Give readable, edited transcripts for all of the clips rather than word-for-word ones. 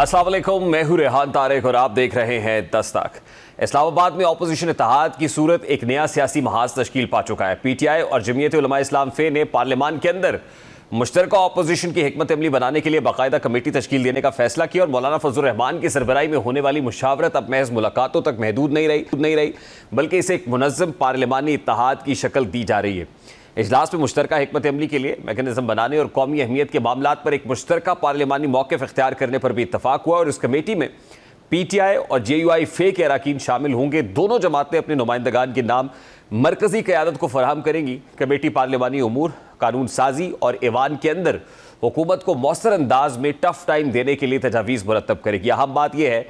अस्सलाम वालेकुम, मैं हूं रेहान तारिक और आप देख रहे हैं दस्तक। इस्लामाबाद में ऑपोजिशन इत्तेहाद की सूरत एक नया सियासी महाज तश्कील पा चुका है। पीटीआई और जमीयत उलमा इस्लाम फे ने पार्लियामान के अंदर मुश्तरका ऑपोजिशन की हिकमत अमली बनाने के लिए बाकायदा कमेटी तश्कील देने का फैसला किया और मौलाना फजल रहमान की सरबराही में होने वाली मुशावरत अब महज मुलाकातों तक महदूद नहीं रही बल्कि इसे एक मुनज़्ज़म पार्लियामानी इत्तेहाद की शक्ल दी जा रही है। इजलास में मुश्तरका हिकमत अमली के लिए मैकेनिज्म बनाने और कौमी अहमियत के मामलात पर एक मुश्तरका पार्लियामानी मौक़िफ़ इख्तियार करने पर भी इत्तफाक हुआ और इस कमेटी में पीटीआई और जेयूआई फे के अरकान शामिल होंगे। दोनों जमातें अपने नुमाइंदगान के नाम मरकजी क़यादत को फराहम करेंगी। कमेटी पार्लियामानी उमूर, कानून साजी और ऐवान के अंदर हुकूमत को मौसर अंदाज में टफ टाइम देने के लिए तजावीज़ मुरतब करेगी। अहम बात यह है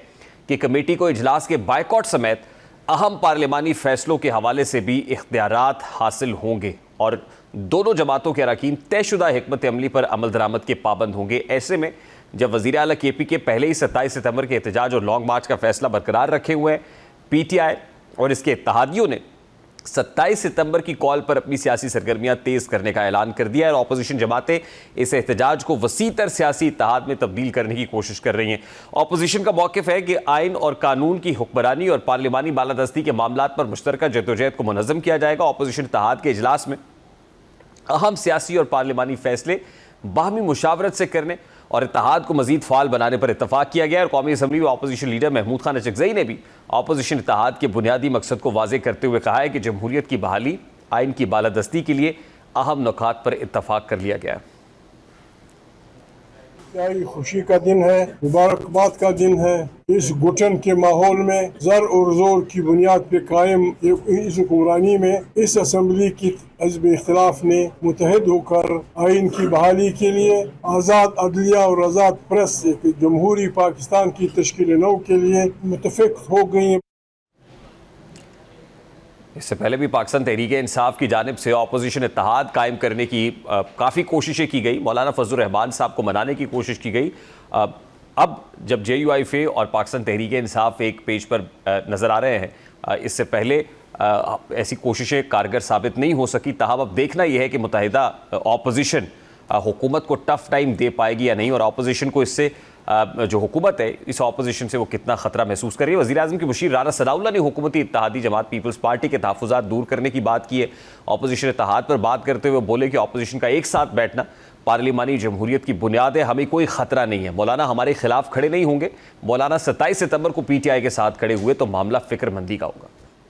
कि कमेटी को इजलास के बायकॉट समेत अहम पार्लियामानी फैसलों के हवाले से भी इख्तियारात हासिल होंगे और दोनों जमातों के अरकान तयशुदा हिकमत अमली पर अमल दरामद के पाबंद होंगे। ऐसे में जब वज़ीर आला केपी के पहले ही 27 सितंबर के एहतजाज और लॉन्ग मार्च का फैसला बरकरार रखे हुए हैं, पीटीआई और इसके इत्तेहादियों ने 27 सितंबर की कॉल पर अपनी सियासी सरगर्मियां तेज़ करने का ऐलान कर दिया है और अपोजिशन जमातें इस एहतजाज को वसीतर सियासी इत्तेहाद में तब्दील करने की कोशिश कर रही हैं। अपोजिशन का मौक़िफ़ है कि आइन और कानून की हुक्मरानी और पार्लियामानी बालादस्ती के मामलात पर मुश्तरका जद्दोजहद को मुनज़्ज़म किया जाएगा। अपोजिशन इत्तेहाद के इजलास में अहम सियासी और पार्लियामानी फैसले बाहमी मुशावरत से करने और इत्तेहाद को मजीद फ़ाल बनाने पर इत्तफाक किया गया और कौमी असम्बली में अपोजिशन लीडर महमूद खान अचकज़ई ने भी अपोजिशन इत्तेहाद के बुनियादी मकसद को वाज़ेह करते हुए कहा है कि जमहूरियत की बहाली, आइन की बालादस्ती के लिए अहम नुकात पर इत्तफाक कर लिया गया। खुशी का दिन है, मुबारकबाद का दिन है। इस घुटन के माहौल में ज़र और ज़ोर की बुनियाद पे कायम इस हुक्मरानी में इस असम्बली की हज़्ब इख्तिलाफ ने मुतहद होकर आइन की बहाली के लिए आज़ाद अदलिया और आज़ाद प्रेस जमहूरी पाकिस्तान की तश्कील नौ के लिए मुतफिक हो गई। इससे पहले भी पाकिस्तान तहरीक-ए-इंसाफ की जानिब से अपोजिशन इत्तेहाद कायम करने की काफ़ी कोशिशें की गई। मौलाना फजल रहमान साहब को मनाने की कोशिश की गई। अब जब जेयूआई फे और पाकिस्तान तहरीक-ए-इंसाफ एक पेज पर नज़र आ रहे हैं, इससे पहले ऐसी कोशिशें कारगर साबित नहीं हो सकी। ताहम अब देखना यह है कि मुत्तहिदा अपोजिशन हुकूमत को टफ टाइम दे पाएगी या नहीं और अपोजिशन को इससे जो हुकूमत है इस अपोजिशन से वो कितना ख़तरा महसूस कर रही है। वज़ीर आज़म की मुशीर राना सनाउल्लाह ने हुकूमती इत्तेहादी जमात पीपल्स पार्टी के तहफ़्फ़ुज़ात दूर करने की बात की है। अपोजिशन इत्तेहाद पर बात करते हुए बोले कि अपोजिशन का एक साथ बैठना पार्लियामानी जमहूरियत की बुनियाद है, हमें कोई ख़तरा नहीं है। मौलाना हमारे खिलाफ खड़े नहीं होंगे। मौलाना 27 सितंबर को पीटीआई के साथ खड़े हुए तो मामला फ़िक्रमंदी का होगा।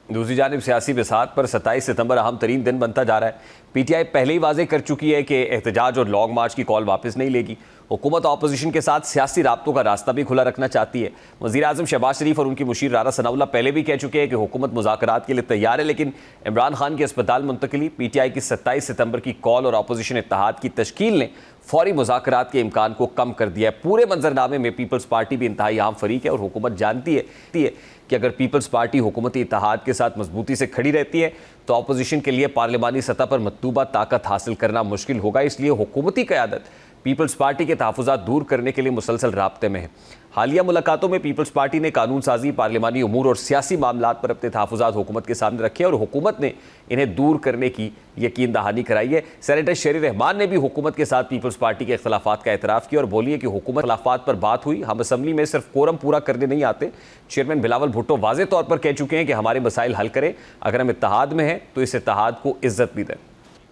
दूसरी जानिब सियासी बिसात पर 27 सितंबर अहम तरीन दिन बनता जा रहा है। पीटीआई पहले ही वाज़ेह कर चुकी है कि एहतजाज और लॉन्ग मार्च की कॉल वापस नहीं लेगी। हुकूमत अपोजिशन के साथ सियासी राब्तों का रास्ता भी खुला रखना चाहती है। वज़ीर आज़म शहबाज शरीफ और उनकी मुशीर राना सनाउल्लाह पहले भी कह चुके हैं कि हुकूमत मुज़ाकरात के लिए तैयार है, लेकिन इमरान खान की अस्पताल मुंतकिली, पीटीआई की 27 सितंबर की कॉल और अपोजिशन इत्तेहाद की तश्कील ने फौरी मुज़ाकरात के इम्कान को कम कर दिया है। पूरे मंजरनामे में पीपल्स पार्टी भी इंतहाई अहम फरीक है और हुकूमत जानती है कि अगर पीपल्स पार्टी हुकूमती इत्तेहाद के साथ मजबूती से खड़ी रहती है तो अपोजिशन के लिए पार्लियामानी सतह पर मतलूबा ताकत हासिल करना मुश्किल होगा। इसलिए हुकूमती क़यादत पीपल्स पार्टी के तहफ़्फ़ुज़ात दूर करने के लिए मुसलसल राब्ते में है। हालिया मुलाकातों में पीपल्स पार्टी ने कानून साजी, पार्लियामानी उमूर और सियासी मामलात पर अपने तहफ़्फ़ुज़ात हुकूमत के सामने रखे और हुकूमत ने इन्हें दूर करने की यकीन दहानी कराई है। सेनेटर शेरी रहमान ने भी हुकूमत के साथ पीपल्स पार्टी के इख्तिलाफ़ात का एतराफ़ किया और बोली है कि हुकूमत इख्तिलाफ़ात पर बात हुई, हम असम्बली में सिर्फ कोरम पूरा करने नहीं आते। चेयरमैन बिलावल भुट्टो वाज़े तौर पर कह चुके हैं कि हमारे मसाइल हल करें, अगर हम इत्तेहाद में हैं तो इस इत्तेहाद को इज्जत भी दें।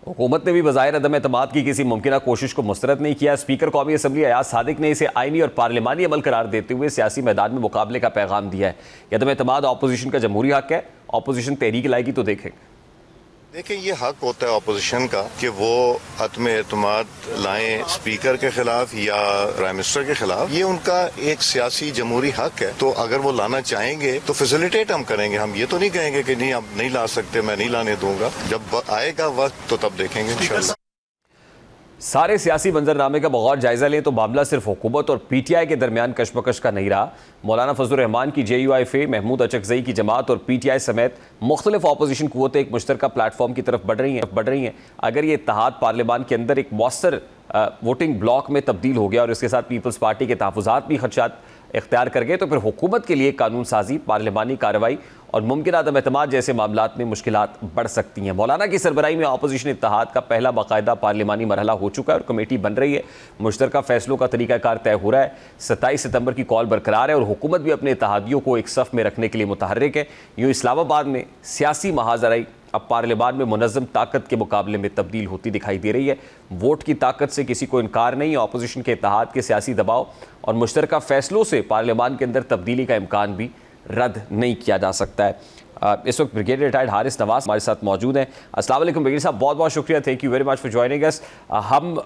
हुकूमत ने भी बज़ाहिर अदम एतमाद की किसी मुमकिन कोशिश को मुस्तरद नहीं किया। स्पीकर कौमी असम्बली अयाज सादिक ने इसे आइनी और पार्लियामानी अमल करार देते हुए सियासी मैदान में मुकाबले का पैगाम दिया है। यह अदम एतमाद अपोजिशन का जमहूरी हक है, अपोजिशन तहरीक लाएगी तो देखें। देखिए, ये हक होता है अपोजिशन का कि वो अदम एतमाद लाएं स्पीकर के खिलाफ या प्राइम मिनिस्टर के खिलाफ। ये उनका एक सियासी जमहूरी हक है, तो अगर वो लाना चाहेंगे तो फैसिलिटेट हम करेंगे। हम ये तो नहीं कहेंगे कि नहीं आप नहीं ला सकते, मैं नहीं लाने दूंगा। जब आएगा वक्त तो तब देखेंगे इंशाल्लाह। सारे सियासी मंजरनामे का बगौर जायज़ा लें तो मामला सिर्फ हुकूमत और पीटीआई के दरमियान कशमकश का नहीं रहा। मौलाना फजल रहमान की जेयूआई फे, महमूद अचकज़ई की जमात और पीटीआई समेत मुख्तलिफ अपोजिशन क़ुव्वतें एक मुश्तरका प्लेटफॉर्म की तरफ बढ़ रही हैं। अगर ये इत्तेहाद पार्लियामान के अंदर एक मौसर वोटिंग ब्लॉक में तब्दील हो गया और इसके साथ पीपल्स पार्टी के तहफ़्फ़ुज़ात भी खदशात इख्तियार कर गए तो फिर हुकूमत के लिए कानून साजी, पार्लियामानी कार्रवाई और मुमकिन अदम एतमाद जैसे मामलात में मुश्किलात बढ़ सकती हैं। मौलाना की सरबराही में अपोजिशन इत्तेहाद का पहला बाकायदा पार्लिमानी मरहला हो चुका है और कमेटी बन रही है। मुश्तरका फैसलों का तरीकाकार तय हो रहा है। 27 सितंबर की कॉल बरकरार है और हुकूमत भी अपने इत्तेहादियों को एक सफ़ में रखने के लिए मुतहर्रिक है। यूँ इस्लामाबाद में सियासी महाजराई अब पार्लियामान में मुनज़्ज़म ताकत के मुकाबले में तब्दील होती दिखाई दे रही है। वोट की ताकत से किसी को इनकार नहीं है। अपोजिशन के इत्तेहाद के सियासी दबाव और मुश्तरका फैसलों से पार्लियामान के अंदर तब्दीली का इम्कान भी रद्द नहीं किया जा सकता है। इस वक्त ब्रिगेडियर रिटायर्ड हारिस नवाज हमारे साथ मौजूद हैं। अस्सलाम वालेकुम ब्रिगेडियर साहब, बहुत बहुत शुक्रिया, thank you very much for joining us. हम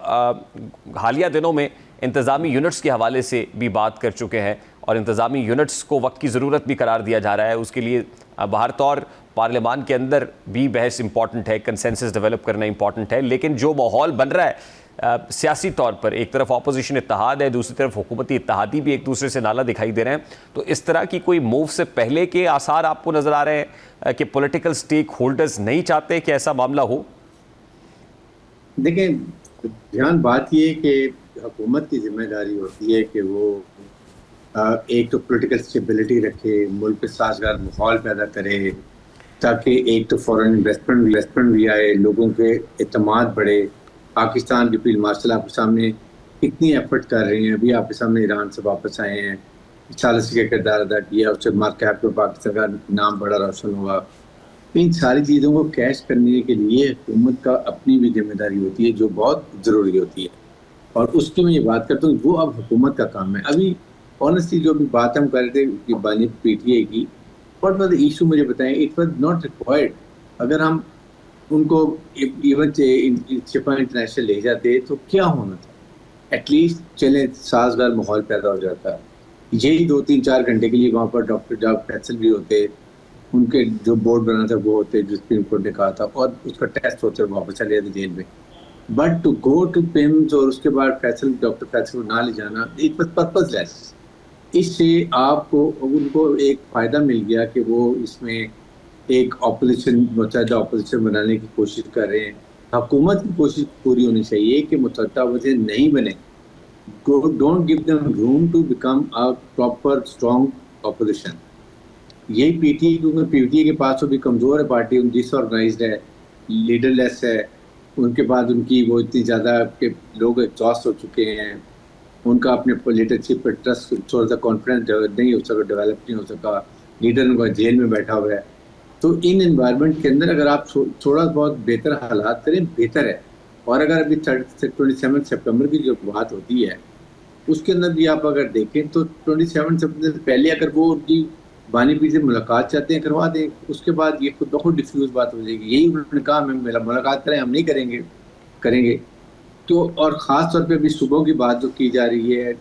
हालिया दिनों में इंतज़ामी यूनिट्स के हवाले से भी बात कर चुके हैं और इंतज़ामी यूनिट्स को वक्त की ज़रूरत भी करार दिया जा रहा है। उसके लिए बाहर तौर पार्लियामान के अंदर भी बहस इंपॉर्टेंट है, कंसेंसस डेवलप करना इंपॉर्टेंट है, लेकिन जो माहौल बन रहा है सियासी तौर पर, एक तरफ अपोजिशन इत्तेहाद है, दूसरी तरफ हुकूमती इत्तेहादी भी एक दूसरे से नाला दिखाई दे रहे हैं, तो इस तरह की कोई मूव से पहले के आसार आपको नज़र आ रहे हैं कि पॉलिटिकल स्टेक होल्डर्स नहीं चाहते कि ऐसा मामला हो? देखें, ध्यान बात ये है कि हुकूमत की जिम्मेदारी होती है कि वो एक तो पॉलिटिकल स्टेबिलिटी रखे, मुल्क पे साजगार माहौल पैदा करे, ताकि एक तो फॉरेन इन्वेस्टमेंट भी आए, लोगों के एतमाद बढ़े। पाकिस्तान की फील्ड मार्शल आपके सामने कितनी एफर्ट कर रही हैं। अभी आपके सामने ईरान से वापस आए हैं, सालिसी का किरदार अदा किया, उससे मार्केट में पाकिस्तान का नाम बड़ा रोशन हुआ। इन सारी चीज़ों को कैश करने के लिए हुकूमत का अपनी भी जिम्मेदारी होती है, जो बहुत ज़रूरी होती है, और उसकी मैं ये बात करता हूँ, वो अब हुकूमत का काम है। अभी ऑनेस्टली जो भी बात हम कर रहे थे कि बानी PTA की, व्हाट वाज द इशू, मुझे बताएं। It was not required. अगर हम उनको इवन शिफा इंटरनेशनल ले जाते तो क्या होना था? एटलीस्ट चले साजगार माहौल पैदा हो जाता। यही 2-3-4 घंटे के लिए वहाँ पर डॉक्टर जाब फैसल भी होते, उनके जो बोर्ड बना था वो होते, जो सुप्रीम कोर्ट ने कहा था, और उसका टेस्ट होते वापस चले जाते जेल में। But to go to PIMS और उसके बाद डॉक्टर फैसल को ना ले जाना, इट वाज पर्पसलेस। इससे आपको उनको एक फ़ायदा मिल गया कि वो इसमें एक मुतहदा अपोजिशन बनाने की कोशिश कर रहे हैं। हुकूमत की कोशिश पूरी होनी चाहिए कि मुतहदा अपोजिशन नहीं बने। Don't give them room to become a proper strong opposition. यही PTA, क्योंकि PTA के पास तो भी कमज़ोर है पार्टी, डिसऑर्गेनाइज्ड है, लीडरलेस है। उनके बाद उनकी वो इतनी ज़्यादा कि लोग एग्जॉस्ट हो चुके हैं, उनका अपने लीडरशिप पर ट्रस्ट, थोड़ा सा कॉन्फिडेंस नहीं हो सका, डेवलप नहीं हो सका, लीडर उनका जेल में बैठा हुआ है। तो इन एनवायरनमेंट के अंदर अगर आप थोड़ा बहुत बेहतर हालात करें, बेहतर है। और अगर अभी 27 सितंबर की जो बात होती है, उसके अंदर भी आप अगर देखें तो 27 सितंबर से पहले अगर वो उनकी बानी पीर से मुलाकात चाहते हैं, करवा दें। उसके बाद ये खुद बहुत डिफ्यूज बात हो जाएगी। यही उन्होंने कहा, हमें मुलाकात करें, हम नहीं करेंगे। तो और ख़ास तौर पे अभी सुबह की बात जो की जा रही है,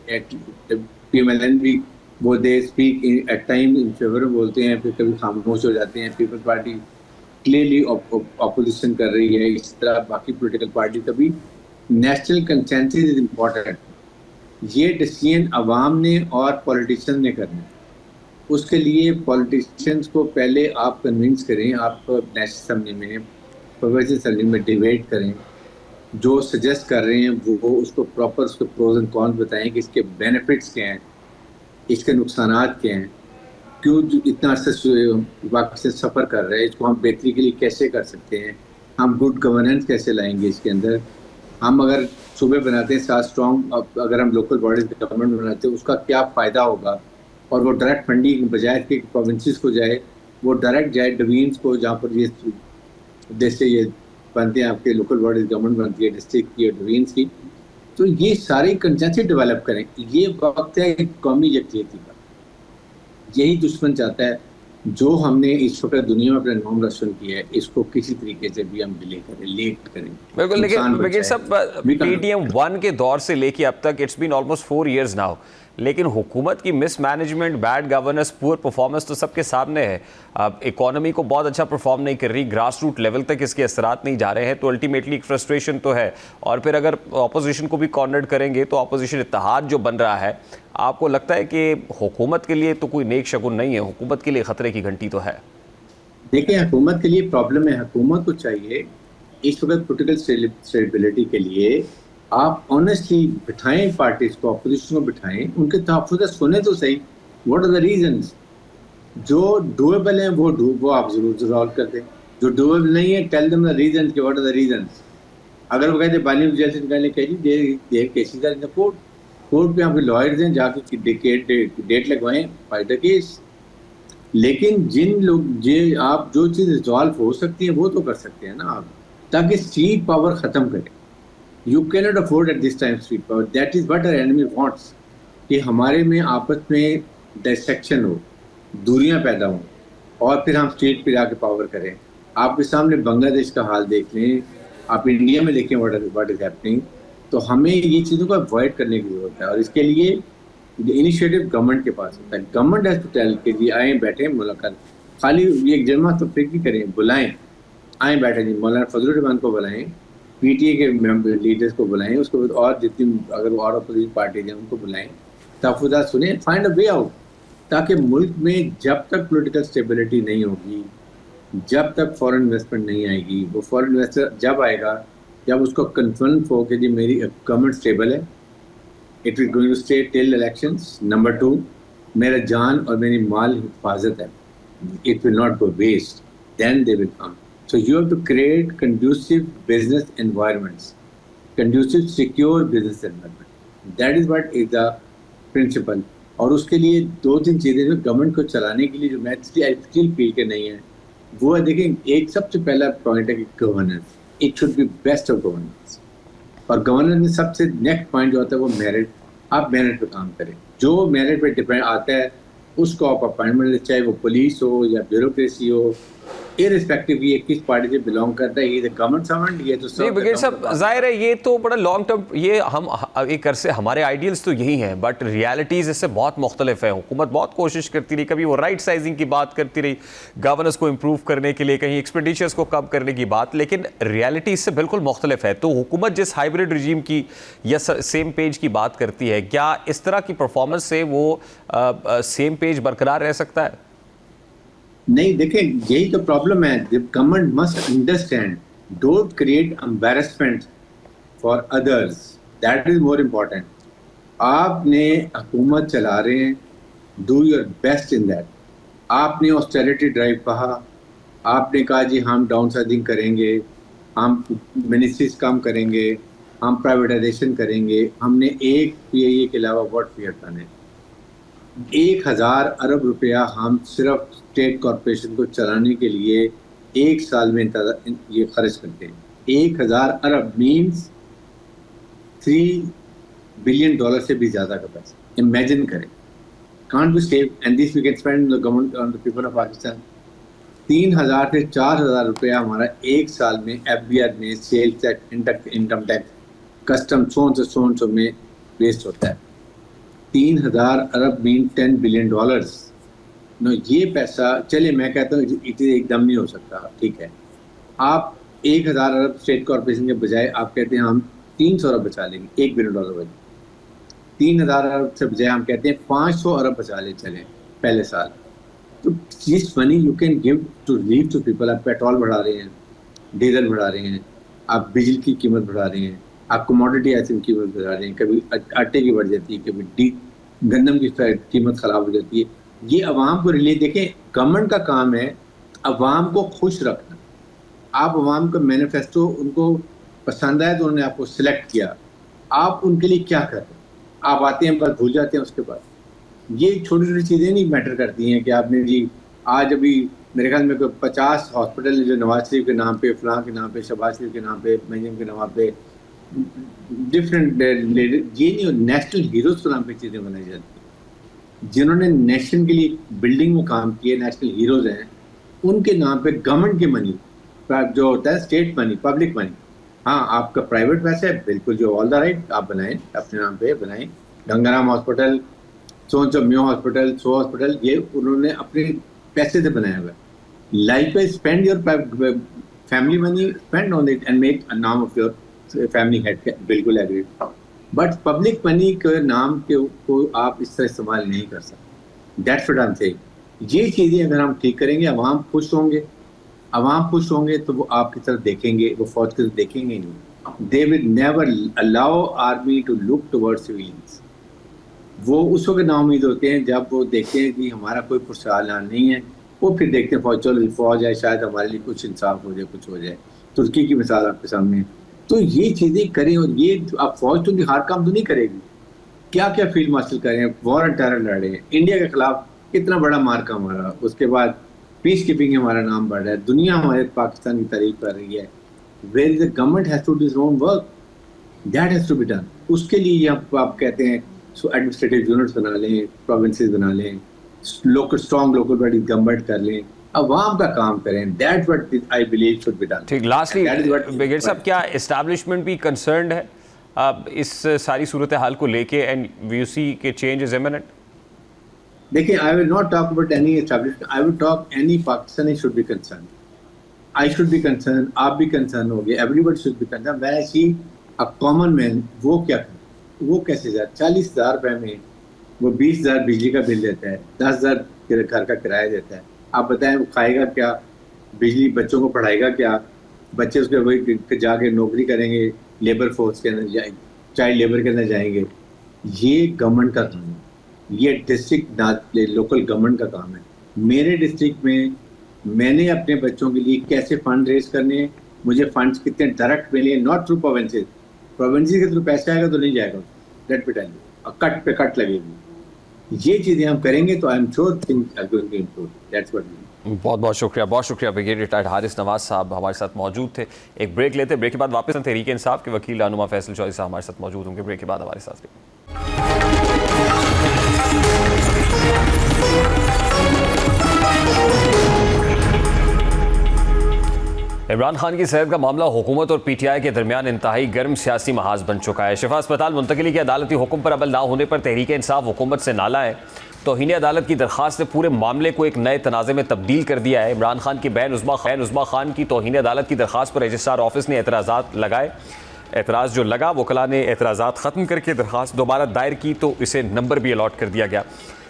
PMLN भी वो they speak at time in favour में बोलते हैं, फिर कभी खामोश हो जाते हैं। पीपल्स पार्टी क्लियरली अपोजिशन कर रही है, इस तरह बाकी पॉलिटिकल पार्टी का भी। National consensus is important. ये डिसीजन अवाम ने और पॉलिटिशियन ने करना है। उसके लिए पॉलिटिशियंस को पहले आप कन्विंस करें, आप नेशनल असेंबली में, प्रोविंशियल असेंबली में डिबेट करें, जो सजेस्ट कर रहे हैं वो उसको प्रॉपर उसके प्रोज एंड कॉन्स बताएं कि इसके बेनिफिट्स क्या हैं, इसके नुकसानात क्या हैं, क्यों इतना वक्त से सफ़र कर रहे हैं, इसको हम बेहतरी के लिए कैसे कर सकते हैं, हम गुड गवर्नेंस कैसे लाएंगे इसके अंदर। हम अगर सूबे बनाते हैं साथ स्ट्रॉन्ग, अगर हम लोकल बॉडीज गवर्नमेंट बनाते हैं, उसका क्या फ़ायदा होगा। और वो डायरेक्ट फंडिंग बजाय के प्रोविंसेस को जाए, वो डायरेक्ट जाए डिवीजन्स को, जहाँ पर ये जैसे ये बनते हैं आपके लोकल बॉडीज गवर्नमेंट बनती है डिस्ट्रिक्ट की और डिवीजन्स की। तो ये सारे कंसेंसस डेवलप करें। ये वक्त है कौमी यकजहती का। यही दुश्मन चाहता है। जो हमने इस वक्त दुनिया में अपना नाम रोशन किया है, इसको किसी तरीके से भी हम डिले करें, लेट करें। बिल्कुल, लेकिन सब PTM 1 के दौर से लेके अब तक it's been almost 4 years now, लेकिन हुकूमत की mismanagement, bad governance, poor performance तो सबके सामने है। अब इकोनॉमी को बहुत अच्छा परफॉर्म नहीं कर रही, ग्रास रूट लेवल तक इसके असरात नहीं जा रहे हैं, तो अल्टीमेटली एक फ्रस्ट्रेशन तो है। और फिर अगर अपोजिशन को भी कॉर्नर्ड करेंगे तो अपोजिशन इत्तेहाद जो बन रहा है, आपको लगता है कि हुकूमत के लिए तो कोई नेक शगुन नहीं है, हुकूमत के लिए ख़तरे की घंटी तो है? देखिए, हुकूमत के लिए प्रॉब्लम है। हुकूमत को चाहिए इस वक्त पॉलिटिकल स्टेबिलिटी के लिए आप ऑनेस्टली बिठाएं, पार्टीज को, अपोजिशन को बिठाएं, उनके तहफ़्फ़ुज़ सुने तो सही। What are the reasons? जो डूएबल है वो आप जरूर रिजॉल्व कर दें, जो डूएबल नहीं है टेल देम द रीजन कि व्हाट आर द रीजंस। अगर वो कहते बानी जैसे निकालने कही the cases are in the court, court पे आपके लॉयर्स हैं, जाके डेट लगवाएं, फाइट द केस। लेकिन जिन लोग आप जो चीज रिजॉल्व हो सकती है वो तो कर सकते हैं ना आप, ताकि स्ट्रीट पावर खत्म करें। You can not afford at this time street power, that is what our enemy wants, कि हमारे में आपस में डिसेक्शन हो, दूरियां पैदा हों, और फिर हम स्ट्रीट पे जाके पावर करें। आपके सामने बांग्लादेश का हाल देख लें, आप इंडिया में देखें व्हाट इज हैपनिंग। तो हमें ये चीज़ों को अवॉइड करने की जरूरत है, और इसके लिए इनिशिएटिव गवर्नमेंट के पास होता है। गवर्नमेंट हैज टू टेल कि जी आए बैठे मुलाकात, खाली ये जमा तो फिर भी करें, बुलाएं, आए बैठे जी, मौलाना फजलुर रहमान को बुलाएं, पीटीए के मेंबर लीडर्स को बुलाएं, उसके बाद और जितनी अगर और अपोजिशन पार्टीज हैं उनको बुलाएं, तहफ़्फ़ुज़ात सुने, फाइंड अ वे आउट, ताकि मुल्क में जब तक पॉलिटिकल स्टेबिलिटी नहीं होगी, जब तक फॉरेन इन्वेस्टमेंट नहीं आएगी, वो फॉरेन इन्वेस्टर जब आएगा जब उसको कन्फर्म हो कि जी मेरी गवर्नमेंट स्टेबल है, it is going to stay till elections. Number 2, मेरा जान और मेरी माल हिफाजत है, it will not go waste, then they will come. So you have to create conducive business environments, conducive secure business environment. That is what is the principle. और उसके लिए 2-3 चीज़ें जो गवर्नमेंट को चलाने के लिए जो मैं स्टिल फील के नहीं है, वो है, देखें, एक सबसे पहला पॉइंट है कि governance, it should be best of governance. और गवर्नेंस में सबसे नेक्स्ट पॉइंट जो होता है वो मेरिट, आप मेरिट पे काम करें, जो मेरिट पे डिपेंड आता है उसको आप अपॉइंटमेंट, चाहे वो पुलिस हो या ब्यूरोक्रेसी हो, इररिस्पेक्टिव ये किस पार्टी से बिलोंग करता है, ये गवर्नमेंट सर्वेंट, ये तो नहीं बगैर साहब, जाहिर है ये तो बड़ा लॉन्ग टर्म, ये हम एक अरसे हमारे आइडियल्स तो यही हैं, बट रियलिटीज़ इससे बहुत मुख्तलिफ है। हुकूमत बहुत कोशिश करती रही, कभी वो राइट साइजिंग की बात करती रही, गवर्नेंस को इम्प्रूव करने के लिए, कहीं एक्सपेंडिचर्स को कम करने की बात, लेकिन रियलिटी इससे बिल्कुल मुख्तलिफ है। तो हुकूमत जिस हाइब्रिड रजीम की या सेम पेज की बात करती है, क्या इस तरह की परफॉर्मेंस से वो सेम पेज बरकरार रह सकता है? नहीं, देखें, यही तो प्रॉब्लम है। Government must understand, don't create embarrassment for others, that is more important. आपने हुकूमत चला रहे हैं, do your best in that. आपने ऑस्टेरिटी ड्राइव कहा, आपने कहा जी हम डाउन साइजिंग करेंगे, हम मिनिस्ट्रीज कम करेंगे, हम प्राइवेटाइजेशन करेंगे, हमने एक पीआईए के अलावा व्हाट वी हैव डन है, 1000 अरब रुपया हम सिर्फ स्टेट कॉरपोरेशन को चलाने के लिए एक साल में ये खर्च करते हैं। 1000 अरब मीन्स $3 बिलियन से भी ज़्यादा का पैसा। इमेजिन करें, can't be save and this we can spend the government on the people of Pakistan. 3000 से 4000 रुपया हमारा एक साल में एफबीआर में, sales tax, income tax, custom, सोन सो में वेस्ट होता है। 3000 अरब मीन $10 बिलियन। नो, ये पैसा, चले मैं कहता हूँ इतने एकदम नहीं हो सकता, ठीक है, आप 1000 अरब स्टेट कॉर्पोरेशन के बजाय आप कहते हैं हम 300 अरब बचा लेंगे, $1 बिलियन बजे। 3000 अरब से बजाय हम कहते हैं 500 अरब बचा ले चले पहले साल। तो जिस money you can give to leave to people, आप पेट्रोल बढ़ा रहे हैं, डीजल बढ़ा रहे हैं, आप बिजली की कीमत बढ़ा रहे हैं, आप कमोडिटी आइटम की कीमत बढ़ा रहे हैं, कभी आटे की बढ़ जाती है, कभी गंदम की कीमत ख़राब हो जाती है। ये अवाम को रिलीफ, देखें, गवर्नमेंट का काम है अवाम को खुश रखना। आप अवाम का मैनिफेस्टो उनको पसंद आए तो उन्होंने आपको सिलेक्ट किया, आप उनके लिए क्या कर रहे हैं? आप आते हैं बस भूल जाते हैं उसके बाद। ये छोटी छोटी चीज़ें नहीं मैटर करती हैं कि आपने जी आज अभी मेरे ख्याल में 50 हॉस्पिटल जो नवाज शरीफ के नाम पे, फलां के नाम पे, शहबाज शरीफ के नाम पे, मरियम के नाम पे, डिफरेंट ये नहीं, नेशनल हीरोज के नाम पे चीज़ें बनाई जाती हैं। जिन्होंने नेशन के लिए बिल्डिंग में काम किए, नेशनल हीरोज हैं, उनके नाम पे गवर्नमेंट की मनी जो होता है, स्टेट मनी, पब्लिक मनी, हाँ आपका प्राइवेट पैसा है, बिल्कुल जो ऑल द राइट, आप बनाएं, अपने नाम पे बनाएं। गंगाराम हॉस्पिटल, सो म्यो हॉस्पिटल, सो हॉस्पिटल, ये उन्होंने अपने पैसे से बनाया हुआ है। लाइफ पे spend your family money, spend on it and make a नाम ऑफ योर फैमिली हेड, बिल्कुल एग्री। बट पब्लिक मनी के नाम को आप इस तरह इस्तेमाल नहीं कर सकते। That's what I am saying. ये चीज़ें अगर हम ठीक करेंगे, अवाम खुश होंगे, अवाम खुश होंगे तो वो आपकी तरफ देखेंगे, वो फौज की तरफ देखेंगे ही नहीं। They will never allow army to look towards civilians. वो उस वक्त नाउमीद होते हैं जब वो देखते हैं कि हमारा कोई पुरसाल नहीं है। वो फिर देखते हैं फौज, चलो फौज है, शायद हमारे लिए कुछ इंसाफ हो जाए, कुछ हो जाए। तुर्की की मिसाल आपके सामने है। तो ये चीज़ें करें, और ये अब फौज तो हर काम तो नहीं करेगी। क्या क्या फील्ड मार्शल कर रहे हैं, वॉर एंड टेरर लड़े हैं, इंडिया के खिलाफ कितना बड़ा मार्का हमारा, उसके बाद पीस कीपिंग में हमारा नाम बढ़ रहा है, दुनिया हमारे पाकिस्तान की तारीफ कर रही है। Where the government has to do his own work, that has to be done. उसके लिए आप कहते हैं सो एडमिनिस्ट्रेटिव यूनिट्स बना लें, प्रोविंसेस बना लें, local strong local body government कर लें, अवाम का काम करें। That's what I believe should be done. ठीक, लास्टली ब्रिगेड साहब, क्या एस्टैब्लिशमेंट भी कंसर्न्ड है इस सारी सूरत हाल को लेके, एंड वी सी के चेंज इज इमिनेंट? देखिए, I will not talk about any establishment, I will talk any Pakistani should be concern. I should be concern, आप भी कंसर्न हो गए, everybody should be concern. When I see a common man, वो क्या करे, वो कैसे जाए? 40,000 रुपए में वो 20,000 बिजली का बिल देता है, 10,000 घर का किराया देता है। आप बताएं वो खाएगा क्या, बिजली बच्चों को पढ़ाएगा क्या? बच्चे उसके वही जाके नौकरी करेंगे, लेबर फोर्स के अंदर जाएंगे, चाइल्ड लेबर के अंदर जाएंगे। ये गवर्नमेंट का काम है, ये डिस्ट्रिक्ट लोकल गवर्नमेंट का काम है। मेरे डिस्ट्रिक्ट में मैंने अपने बच्चों के लिए कैसे फंड रेज करने हैं, मुझे फंड्स कितने डायरेक्ट मिले, नॉट थ्रू प्रोविंसेस। प्रोविंसेस के थ्रू पैसा आएगा तो नहीं जाएगा, let me tell you, cut पे कट लगेगी। ये चीज़ें हम करेंगे तो I am sure things are going to improve. That's what we. बहुत बहुत शुक्रिया ब्रिगेडियर रिटायर्ड हारिस नवाज साहब हमारे साथ मौजूद थे। एक ब्रेक लेते, ब्रेक के बाद वापस तहरीक इंसाफ के वकील रहनुमा फैसल चौधरी साहब हमारे साथ मौजूद होंगे। ब्रेक के बाद हमारे साथ इमरान खान की सेहत का मामला हुकूमत और पीटीआई के दरमियान इंतहाई गर्म सियासी महाज बन चुका है। शिफा अस्पताल मुंतकली के अदालती हुक्म पर अमल ना होने पर तहरीक इंसाफ हुकूमत से नाला है। तौहीन अदालत की दरखास्त ने पूरे मामले को एक नए तनाज़े में तब्दील कर दिया है। इमरान खान की बहन उज़्मा खान की तौहीन अदालत की दरखास्त पर रजिस्ट्रार ऑफिस ने एतराज़ात लगाए। एतराज़ जो लगा, वकला ने एतराज़ात ख़त्म करके दरखास्त दोबारा दायर की तो इसे नंबर भी अलॉट कर दिया गया।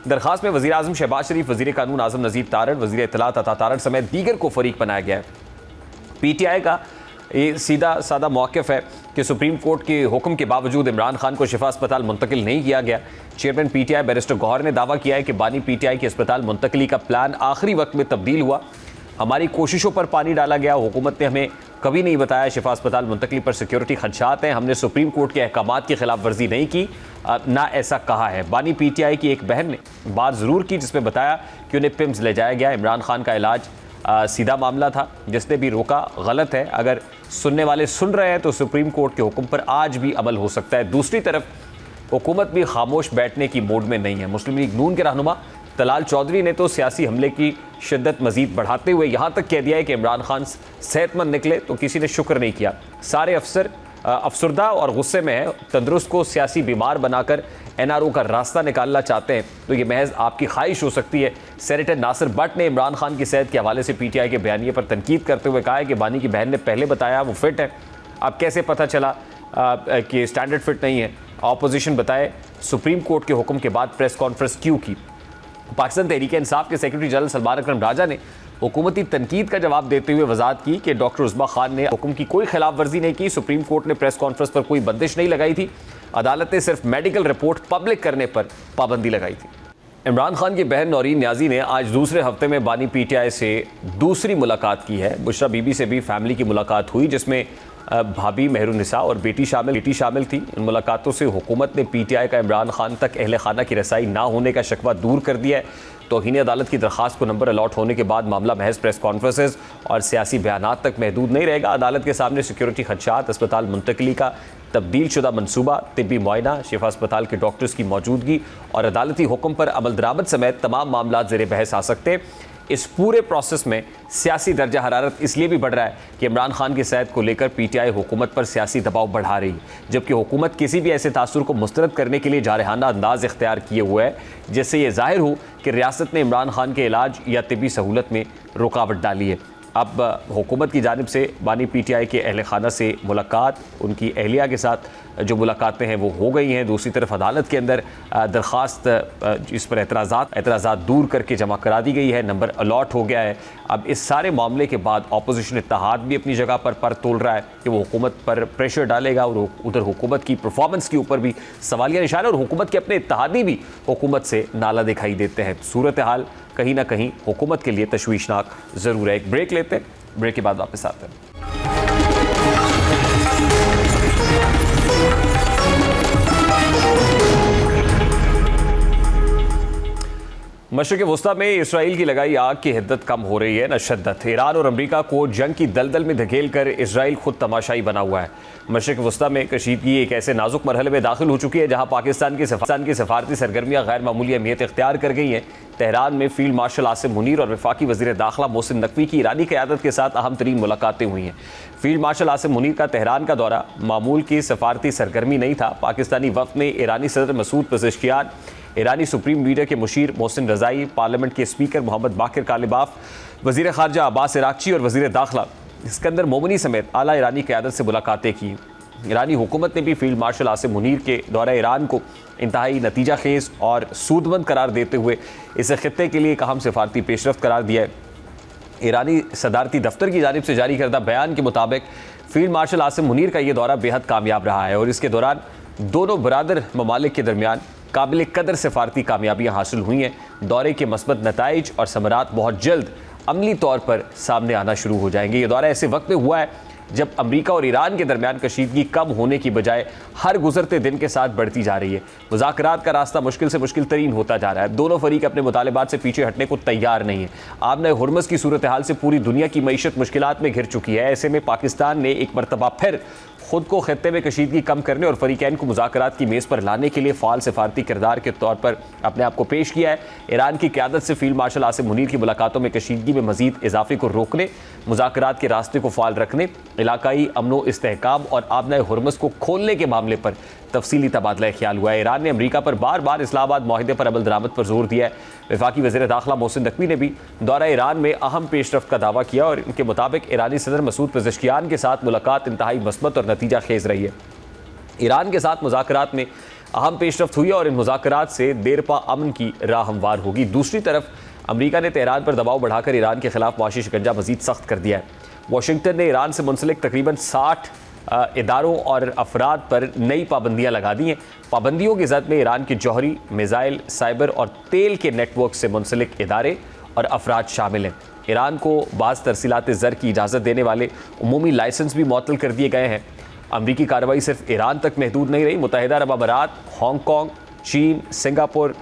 दरखास्त में वज़ीर आज़म शहबाज शरीफ, वज़ीर कानून आज़म नज़ीर तारड़, वज़ीर इत्तलात अता तारड़ समेत दीगर को फ़रीक बनाया गया है। पीटीआई का ये सीधा सादा मौक़िफ़ है कि सुप्रीम कोर्ट के हुक्म के बावजूद इमरान खान को शिफा अस्पताल मुंतकिल नहीं किया गया। चेयरमैन पीटीआई बैरिस्टर गौहर ने दावा किया है कि बानी पीटीआई के अस्पताल मुंतकली का प्लान आखिरी वक्त में तब्दील हुआ। हमारी कोशिशों पर पानी डाला गया। हुकूमत ने हमें कभी नहीं बताया शिफा अस्पताल मुंतकली पर सिक्योरिटी खदशात हैं। हमने सुप्रीम कोर्ट के अहकामात की खिलाफ वर्जी नहीं की, ना ऐसा कहा है। बानी पीटीआई की एक बहन ने बात ज़रूर की जिसमें बताया कि उन्हें पिम्स ले जाया गया। इमरान खान का इलाज सीधा मामला था, जिसने भी रोका गलत है। अगर सुनने वाले सुन रहे हैं तो सुप्रीम कोर्ट के हुक्म पर आज भी अमल हो सकता है। दूसरी तरफ हुकूमत भी खामोश बैठने की मोड में नहीं है। मुस्लिम लीग नून के रहनुमा तलाल चौधरी ने तो सियासी हमले की शिद्दत मजीद बढ़ाते हुए यहाँ तक कह दिया है कि इमरान खान सेहतमंद निकले तो किसी ने शुक्र नहीं किया। सारे अफसर अफसरदा और गुस्से में है। तंदुरुस्त को सियासी बीमार बनाकर एनआरओ का रास्ता निकालना चाहते हैं तो ये महज आपकी ख्वाहिश हो सकती है। सेनेटर नासिर भट्ट ने इमरान खान की सेहत के हवाले से पीटीआई के बयानिए पर तनकीद करते हुए कहा है कि बानी की बहन ने पहले बताया वो फिट है, अब कैसे पता चला कि स्टैंडर्ड फिट नहीं है? ऑपोजिशन बताए सुप्रीम कोर्ट के हुक्म के बाद प्रेस कॉन्फ्रेंस क्यों की? पाकिस्तान तहरीक इंसाफ के सेक्रेटरी जनरल सलमान अकरम राजा ने हुकूमती तनकीद का जवाब देते हुए वजाहत की कि डॉक्टर उज़्मा खान ने हुक्म की कोई खिलाफ वर्जी नहीं की। सुप्रीम कोर्ट ने प्रेस कॉन्फ्रेंस पर कोई बंदिश नहीं लगाई थी। अदालत ने सिर्फ मेडिकल रिपोर्ट पब्लिक करने पर पाबंदी लगाई थी। इमरान खान की बहन नौरीन न्याजी ने आज दूसरे हफ्ते में बानी पीटीआई से दूसरी मुलाकात की है। बुशरा बीबी से भी फैमिली की मुलाकात हुई जिसमें भाभी मेहरुन्निसा और बेटी शामिल थी। इन मुलाकातों से हुकूमत ने पीटीआई का इमरान खान तक अहले खाना की रसाई ना होने का शकवा दूर कर दिया है। तौहीन अदालत की दरखास्त को नंबर अलॉट होने के बाद मामला महज प्रेस कॉन्फ्रेंसेस और सियासी बयानात तक महदूद नहीं रहेगा। अदालत के सामने सिक्योरिटी खदशात, अस्पताल मुंतकली का तब्दील शुदा मनसूबा, तिब्बी मुआयना, शिफा अस्पताल के डॉक्टर्स की मौजूदगी और अदालती हुक्म पर अमल दरामद समेत तमाम मामला ज़ेर बहस आ सकते हैं। इस पूरे प्रोसेस में सियासी दर्जा हरारत इसलिए भी बढ़ रहा है कि इमरान खान की सेहत को लेकर पीटीआई हुकूमत पर सियासी दबाव बढ़ा रही है, जबकि हुकूमत किसी भी ऐसे तासुर को मुस्तरद करने के लिए जारहाना अंदाज इख्तियार किए हुए है जिससे ये जाहिर हो कि रियासत ने इमरान खान के इलाज या तिब्बी सहूलत में रुकावट डाली है। अब हुकूमत की जानिब से बानी PTI के अहल खाना से मुलाकात, उनकी अहलिया के साथ जो मुलाकातें हैं वो हो गई हैं। दूसरी तरफ अदालत के अंदर दरख्वास्त इस पर एतराज़ात दूर करके जमा करा दी गई है, नंबर अलॉट हो गया है। अब इस सारे मामले के बाद अपोजिशन इत्तेहाद भी अपनी जगह पर तोल रहा है कि वो हुकूमत पर प्रेशर डालेगा और उधर हुकूमत की परफॉर्मेंस के ऊपर भी सवालिया निशान है और हुकूमत के अपने इत्तेहादी भी हुकूमत से नाला दिखाई देते हैं। सूरत हाल कहीं ना कहीं हुकूमत के लिए तशवीशनाक ज़रूर है। एक ब्रेक लेते हैं, ब्रेक के बाद वापस आते हैं। मशरिक़ वस्ता में इसराइल की लगाई आग की हिद्दत कम हो रही है न शिद्दत। ईरान और अमरीका को जंग की दलदल में धकेल कर इसराइल खुद तमाशाई बना हुआ है। मशरिक़ वस्ता में कशीदगी एक ऐसे नाजुक मरहले में दाखिल हो चुकी है जहाँ पाकिस्तान की सफारती सरगर्मियाँ गैर मामूली अहमियत इख्तियार कर गई हैं। तेहरान में फील्ड मार्शल आसिम मुनीर और वफाकी वज़ीर दाखिला मोहसिन नकवी की ईरानी क़यादत के साथ अहम तरीन मुलाकातें हुई हैं। फील्ड मार्शल आसिम मुनीर का तेहरान का दौरा मामूल की सफारती सरगर्मी नहीं था। पाकिस्तानी वफ़द में ईरानी सदर मसूद पेज़ेश्कियान, ईरानी सुप्रीम लीडर के मुशीर मोहसिन रज़ाई, पार्लियामेंट के स्पीकर मोहम्मद बाकिर कालिबाफ, वज़ीर ख़ारजा अब्बास इराक़ची और वज़ीर दाखिला इस्कंदर मोमनी समेत आला ईरानी क़यादत से मुलाकातें की। ईरानी हुकूमत ने भी फील्ड मार्शल आसिम मुनीर के दौरा ईरान को इंतहाई नतीजा खेज़ और सूदमंद करार देते हुए इसे ख़ित्ते के लिए एक अहम सिफारती पेशरफ्त करार दिया है। ईरानी सदारती दफ्तर की जानिब से जारी करदा बयान के मुताबिक फील्ड मार्शल आसिम मुनीर का ये दौरा बेहद कामयाब रहा है और इसके दौरान दोनों बरादर ममालिक के दरमियान काबिल कदर सिफारती कामयाबियाँ हासिल हुई हैं। दौरे के मस्बत नताइज और समरात बहुत जल्द अमली तौर पर सामने आना शुरू हो जाएंगे। ये दौरा ऐसे वक्त में हुआ है जब अमरीका और ईरान के दरमियान कशीदगी कम होने की बजाय हर गुजरते दिन के साथ बढ़ती जा रही है। मुज़ाकरात का रास्ता मुश्किल से मुश्किल तरीन होता जा रहा है। दोनों फरीक अपने मुतालिबात से पीछे हटने को तैयार नहीं है। आमने हुर्मज़ की सूरत हाल से पूरी दुनिया की मईशत मुश्किलात में घिर चुकी है। ऐसे में पाकिस्तान ने एक मरतबा फिर खुद को खत्ते में कशीदगी कम करने और फरीकैन को मुज़ाकरात की मेज़ पर लाने के लिए फ़ाल सिफारती किरदार के तौर पर अपने आप को पेश किया है। ईरान की क़यादत से फील्ड मार्शल आसिम मुनीर की मुलाकातों में कशीदगी में मज़ीद इजाफे को रोकने, मुज़ाकरात के रास्ते को फ़ाल रखने, इलाकाई अमनो इस्तेहकाम और आबना हुर्मज़ को खोलने के मामले पर तफसीली तबादला ख्याल हुआ है। ईरान ने अमरीका पर बार बार इस्लामाबाद माहिदे पर अमल दरामद पर जोर दिया है। वफाकी वज़ीर दाखिला मोहसिन नकवी ने भी दौरा ईरान में अहम पेशरफ्त का दावा किया और इनके मुताबिक ईरानी सदर मसूद पेज़ेश्कियान के साथ मुलाकात इंतहाई मस्बत और नतीजा खेज़ रही है। ईरान के साथ मुज़ाकरात में अहम पेशरफ्त हुई और इन मुज़ाकरात से देरपा अमन की राह हमवार होगी। दूसरी तरफ अमरीका ने तेहरान पर दबाव बढ़ाकर ईरान के खिलाफ मुआशी शिकंजा मज़ीद सख्त कर दिया है। वाशिंगटन ने ईरान से मुंसलिक तकरीबन 60 इदारों और अफराद पर नई पाबंदियाँ लगा दी हैं। पाबंदियों की जद में ईरान के जौहरी, मिज़ाइल, साइबर और तेल के नेटवर्क से मुंसलिक इदारे और अफराद शामिल हैं। ईरान को बाज़ तरसीलात ज़र की इजाज़त देने वाले उमूमी लाइसेंस भी मुअत्तल कर दिए गए हैं। अमरीकी कार्रवाई सिर्फ ईरान तक महदूद नहीं रही। मुत्तहिदा अरब अमारात, हांगकॉन्ग, चीन, सिंगापुर,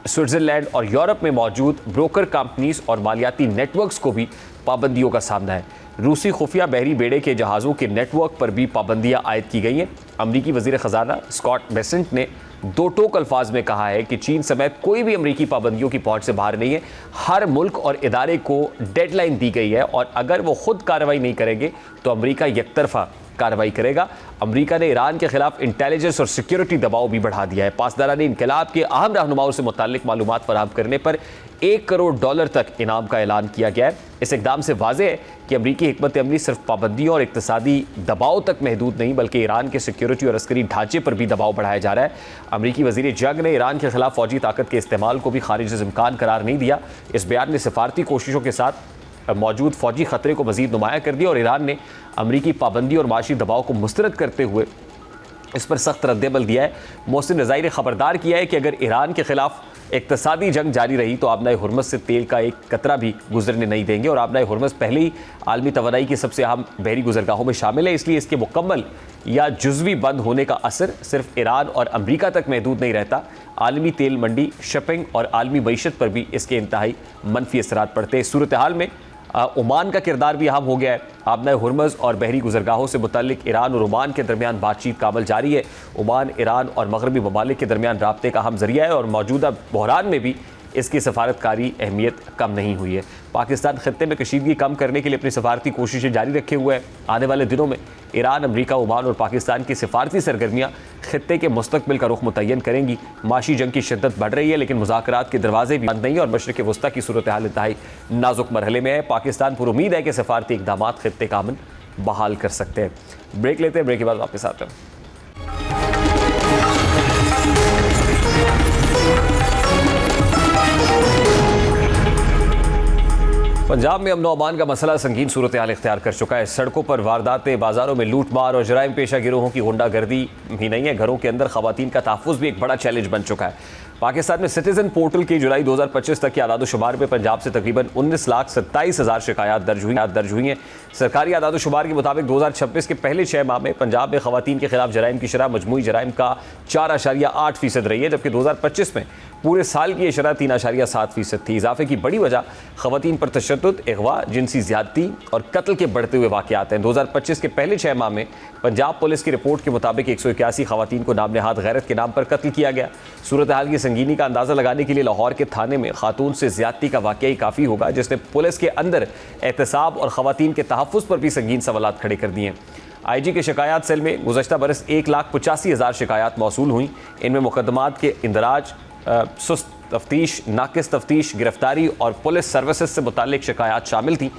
स्विट्ज़रलैंड और यूरोप में मौजूद ब्रोकर कंपनीज और मालियाती नेटवर्क्स को भी पाबंदियों का सामना है। रूसी खुफिया बहरी बेड़े के जहाज़ों के नेटवर्क पर भी पाबंदियाँ आयद की गई हैं। अमरीकी वज़ीर ख़जाना स्कॉट बेसेंट ने दो टोक अल्फाज में कहा है कि चीन समेत कोई भी अमरीकी पाबंदियों की पहुंच से बाहर नहीं है। हर मुल्क और इदारे को डेडलाइन दी गई है और अगर वो खुद कार्रवाई नहीं करेंगे तो अमरीका एकतरफा कार्रवाई करेगा। अमरीका ने ईरान के खिलाफ इंटेलिजेंस और सिक्योरिटी दबाव भी बढ़ा दिया है। पासदारानी इनकलाब के अहम रहनुमाओं से मुताल्लिक मालूमात फराहम करने पर $1 करोड़ तक इनाम का ऐलान किया गया है। इस इकदाम से वाज़ेह है कि अमरीकी हिकमत अमली सिर्फ पाबंदियों और इक्तसादी दबाव तक महदूद नहीं बल्कि ईरान के सिक्योरिटी और अस्करी ढांचे पर भी दबाव बढ़ाया जा रहा है। अमरीकी वज़ीर जंग ने ईरान के खिलाफ फौजी ताकत के इस्तेमाल को भी खारिज इम्कान करार नहीं दिया। इस बयान ने सिफारती कोशिशों के साथ मौजूद फौजी खतरे को मज़ीद नुमाया कर दिया और ईरान ने अमरीकी पाबंदी और माशी दबाव को मुस्तरद करते हुए इस पर सख्त रद्दअमल दिया है। मोहसिन रज़ाई ने खबरदार किया है कि अगर ईरान के खिलाफ इक्तसादी जंग जारी रही तो आबना हुर्मज़ से तेल का एक कतरा भी गुजरने नहीं देंगे और आबना हुर्मज़ पहले ही आलमी तवानाई की सबसे अहम बहरी गुजरगाहों में शामिल है। इसलिए इसके मुकम्मल या जुज़वी बंद होने का असर सिर्फ ईरान और अमरीका तक महदूद नहीं रहता। आलमी तेल मंडी, शिपिंग और आलमी मईशत पर भी इसके इंतहाई मनफी असरात पड़ते हैं। इस सूरत हाल में ओमान का किरदार भी अहम हो गया है। आबना हुर्मज़ और बहरी गुजरगाहों से मुतल्लिक ईरान और ओमान के दरमियान बातचीत का अमल जारी है। ओमान ईरान और मगरबी ममालिक के दरमियान राब्ते का अहम जरिया है और मौजूदा बहरान में भी इसकी सफारतकारी अहमियत कम नहीं हुई है। पाकिस्तान खत्ते में कशीदगी कम करने के लिए अपनी सफारती कोशिशें जारी रखे हुए है। आने वाले दिनों में ईरान, अमरीका, ओमान और पाकिस्तान की सफारती सरगर्मियाँ खत्ते के मुस्तकबिल का रुख मुतय्यन करेंगी। माशी जंग की शिद्दत बढ़ रही है, लेकिन मुज़ाकरात के दरवाजे भी बंद नहीं और मशरिक़ वस्ता की सूरत हाल इंतहाई नाजुक मरहले में है। पाकिस्तान पर उम्मीद है कि सफारती इक़दाम खत्ते का अमन बहाल कर सकते हैं। ब्रेक लेते हैं, ब्रेक के बाद वापस आते हैं। पंजाब में अमन व अमान का मसला संगीन सूरत हाल इख्तियार कर चुका है। सड़कों पर वारदातें, बाजारों में लूट मार और जराइम पेशा गिरोहों की गुंडागर्दी ही नहीं है, घरों के अंदर खवातीन का तहफ़्फ़ुज़ भी एक बड़ा चैलेंज बन चुका है। पाकिस्तान में सिटीज़न पोर्टल की जुलाई 2025 तक की आदाद-ओ-शुमार में पंजाब से तकरीबन 19,27,000 शिकायत दर्ज हुई हैं। सरकारी आदाद-ओ-शुमार के मुताबिक 2026 के पहले 6 माह में पंजाब में खवातीन के खिलाफ जराइम की शरह मजमूई जराइम का 4.8% रही है, जबकि 2025 में पूरे साल की ये शरह 3.7% थी। इजाफे की बड़ी वजह खवातीन पर तशद्दुद, अगवा, जिनसी ज़्यादती और कत्ल के बढ़ते हुए वाक़यात हैं। 2025 के पहले 6 माह में पंजाब पुलिस की रिपोर्ट के मुताबिक 181 खवातीन को नाम नेहाद गैरत के नाम पर कत्ल किया गया। सूरत हाल की संगीनी का अंदाज़ा लगाने के लिए लाहौर के थाने में खातून से ज़्यादती का वाक़या ही काफ़ी होगा, जिसने पुलिस के अंदर एहतसाब और खवातीन के तहफ़्फ़ुज़ पर भी संगीन सवालात खड़े कर दिए। IG के शिकायत सेल में गुज़श्ता बरस 1,85,000 शिकायत मौसूल हुई। इनमें मुकदमात के इंदराज, सुस्त तफ्तीश, नाकिस तफ्तीश, गिरफ्तारी और पुलिस सर्विसेज से मुतालिक शिकायत शामिल थी।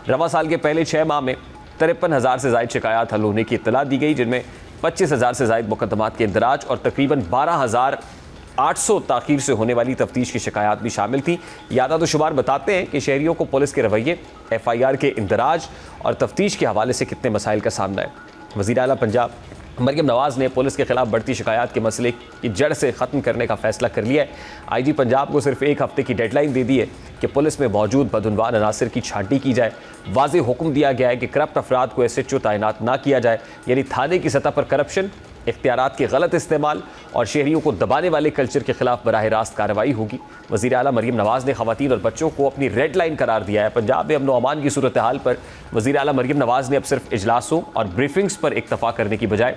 रवा साल के पहले 6 माह में 53,000 से ज़ायद शिकायत हल होने की इत्तला दी गई, जिनमें 25,000 से ज़ायद मुकदमात के इंदराज और तकरीबन 12,800 ताख़ीर से होने वाली तफ्तीश की शिकायत भी शामिल थी। आदाद-ओ-शुमार बताते हैं कि शहरियों को पुलिस के रवैये, FIR के इंदराज और तफ्तीश के हवाले से कितने मसाइल का सामना है। वज़ीर आला पंजाब मरियम नवाज़ ने पुलिस के खिलाफ बढ़ती शिकायत के मसले की जड़ से ख़त्म करने का फैसला कर लिया है। IG पंजाब को सिर्फ 1 हफ्ते की डेडलाइन दे दी है कि पुलिस में मौजूद बदउनवान अनासर की छांटी की जाए। वाज़ेह हुक्म दिया गया है कि करप्ट अफराद को SHO तैनात ना किया जाए, यानी थाने की सतह पर करप्शन, इख्तियारात के गलत इस्तेमाल और शहरियों को दबाने वाले कल्चर के खिलाफ बराह रास्त कार्रवाई होगी। वज़ीर आला मरियम नवाज़ ने ख़वातीन और बच्चों को अपनी रेड लाइन करार दिया है। पंजाब में अमन व अमान की सूरत हाल पर वज़ीर आला मरियम नवाज़ ने अब सिर्फ इजलासों और ब्रीफिंग्स पर इक्तफ़ा करने की बजाय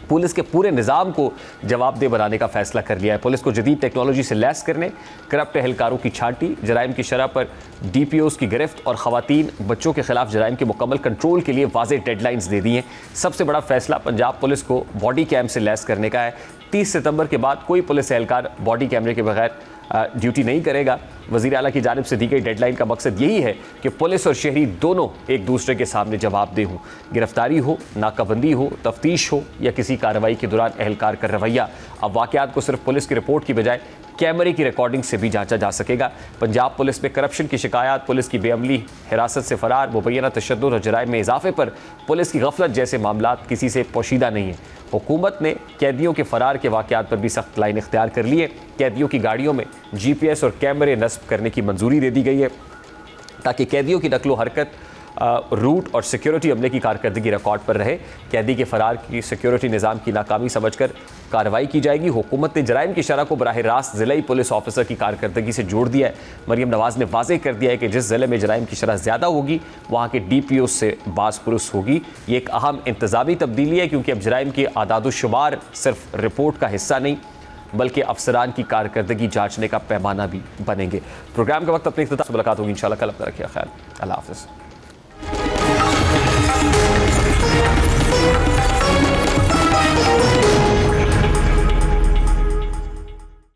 पुलिस के पूरे निज़ाम को जवाबदेह बनाने का फैसला कर लिया है। पुलिस को जदीद टेक्नोलॉजी से लैस करने, करप्ट एहलकारों की छांटी, जराइम की शरह पर DPOs की गिरफ्त और ख़वातीन बच्चों के खिलाफ जराइम के मुकम्मल कंट्रोल के लिए वाज़ेह डेडलाइंस दे दी हैं। सबसे बड़ा फैसला पंजाब पुलिस को बॉडी कैम से लैस करने का है। 30 सितंबर के बाद कोई पुलिस एहलकार बॉडी कैमरे के बगैर ड्यूटी नहीं करेगा। वज़ीर आला की जानिब से दी गई डेडलाइन का मकसद यही है कि पुलिस और शहरी दोनों एक दूसरे के सामने जवाबदेह हों। गिरफ्तारी हो, नाकाबंदी हो, तफ्तीश हो या किसी कार्रवाई के दौरान एहलकार का रवैया, अब वाक़यात को सिर्फ पुलिस की रिपोर्ट की बजाय कैमरे की रिकॉर्डिंग से भी जांचा जा सकेगा। पंजाब पुलिस में करप्शन की शिकायत, पुलिस की बेअमली, हिरासत से फ़रार, मुबैना तशद्दुद और जराइम में इजाफे पर पुलिस की गफलत जैसे मामलात किसी से पोशीदा नहीं है। हुकूमत ने कैदियों के फ़रार के वाक़यात पर भी सख्त लाइन इख्तियार कर ली है। कैदियों की गाड़ियों में GPS और कैमरे नस्ब करने की मंजूरी दे दी गई है ताकि कैदियों की नकलो हरकत, रूट और सिक्योरिटी अमले की कारकर्दगी रिकॉर्ड पर रहे। कैदी के फ़रार की सिक्योरिटी निज़ाम की नाकामी समझकर कार्रवाई की जाएगी। हुकूमत ने जराइम की शरह को बराह रास्त ज़िलाई पुलिस ऑफिसर की कारकर्दगी से जोड़ दिया है। मरियम नवाज़ ने वाज़ेह कर दिया है कि जिस ज़िले में जराइम की शरह ज़्यादा होगी वहाँ के DPOs से बाज़ पुरुष होगी। ये एक अहम इंतज़ामी तब्दीली है, क्योंकि अब जराइम के आदाद-ओ-शुमार सिर्फ रिपोर्ट का हिस्सा नहीं बल्कि अफसरान की कारकर्दगी जाँचने का पैमाना भी बनेंगे। प्रोग्राम के वक्त अपने इख्तिताम से मुलाकात होगी इंशाल्लाह। कल अपना रखिए ख्याल। अल्लाह हाफ़िज़।